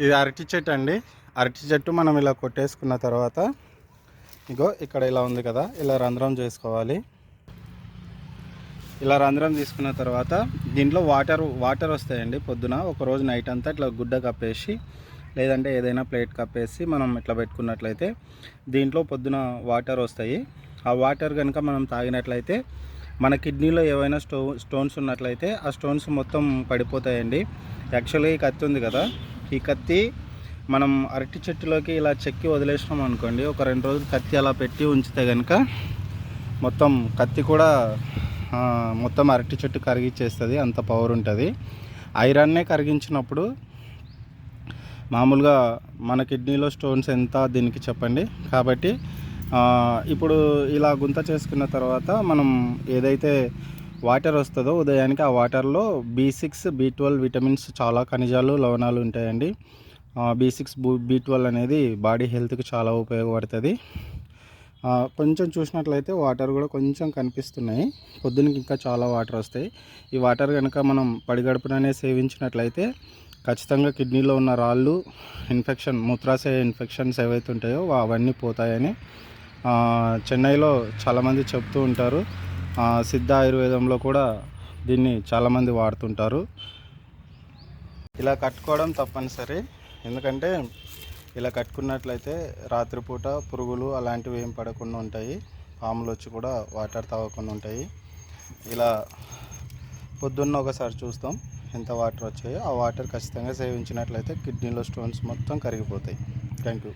ఇది అరటి చెట్టు అండి. అరటి చెట్టు మనం ఇలా కొట్టేసుకున్న తర్వాత ఇగో ఇక్కడ ఇలా ఉంది కదా, ఇలా రంధ్రం చేసుకోవాలి. ఇలా రంధ్రం తీసుకున్న తర్వాత దీంట్లో వాటర్ వస్తాయండి. పొద్దున ఒకరోజు నైట్ అంతా ఇట్లా గుడ్డ కప్పేసి లేదంటే ఏదైనా ప్లేట్ కప్పేసి మనం ఇట్లా పెట్టుకున్నట్లయితే దీంట్లో పొద్దున వాటర్ వస్తాయి. ఆ వాటర్ కనుక మనం తాగినట్లయితే మన కిడ్నీలో ఏవైనా స్టోన్స్ ఉన్నట్లయితే ఆ స్టోన్స్ మొత్తం పడిపోతాయండి. యాక్చువల్గా ఈ కత్తి ఉంది కదా, ఈ కత్తి మనం అరటి చెట్టులోకి ఇలా చెక్కి వదిలేసినాం అనుకోండి, ఒక 2 రోజులు కత్తి అలా పెట్టి ఉంచితే కనుక మొత్తం కత్తి కూడా మొత్తం అరటి చెట్టు కరిగించేస్తుంది. అంత పవర్ ఉంటుంది. ఐరన్నే కరిగించినప్పుడు మామూలుగా మన కిడ్నీలో స్టోన్స్ ఎంత దీనికి చెప్పండి. కాబట్టి ఇప్పుడు ఇలా గుంత చేసుకున్న తర్వాత మనం ఏదైతే వాటర్ వస్తుందో ఉదయానికి ఆ వాటర్లో B6 B12 విటమిన్స్ చాలా ఖనిజాలు లవణాలు ఉంటాయండి. B6 B12 అనేది బాడీ హెల్త్కి చాలా ఉపయోగపడుతుంది. కొంచెం చూసినట్లయితే వాటర్ కూడా కొంచెం కనిపిస్తున్నాయి. పొద్దునకి ఇంకా చాలా వాటర్ వస్తాయి. ఈ వాటర్ కనుక మనం పడిగడుపుననే సేవించినట్లయితే ఖచ్చితంగా కిడ్నీలో ఉన్న రాళ్ళు, మూత్రాశయ ఇన్ఫెక్షన్స్ ఏవైతే ఉంటాయో అవన్నీ పోతాయని చెన్నైలో చాలామంది చెప్తూ ఉంటారు. సిద్ధ ఆయుర్వేదంలో కూడా దీన్ని చాలామంది వాడుతుంటారు. ఇలా కట్టుకోవడం తప్పనిసరి. ఎందుకంటే ఇలా కట్టుకున్నట్లయితే రాత్రిపూట పురుగులు అలాంటివి ఏం పడకుండా ఉంటాయి. పాములు వచ్చి కూడా వాటర్ తాగకుండా ఉంటాయి. ఇలా పొద్దున్న ఒకసారి చూస్తాం ఎంత వాటర్ వచ్చాయో. ఆ వాటర్ ఖచ్చితంగా సేవించినట్లయితే కిడ్నీలో స్టోన్స్ మొత్తం కరిగిపోతాయి. Thank you.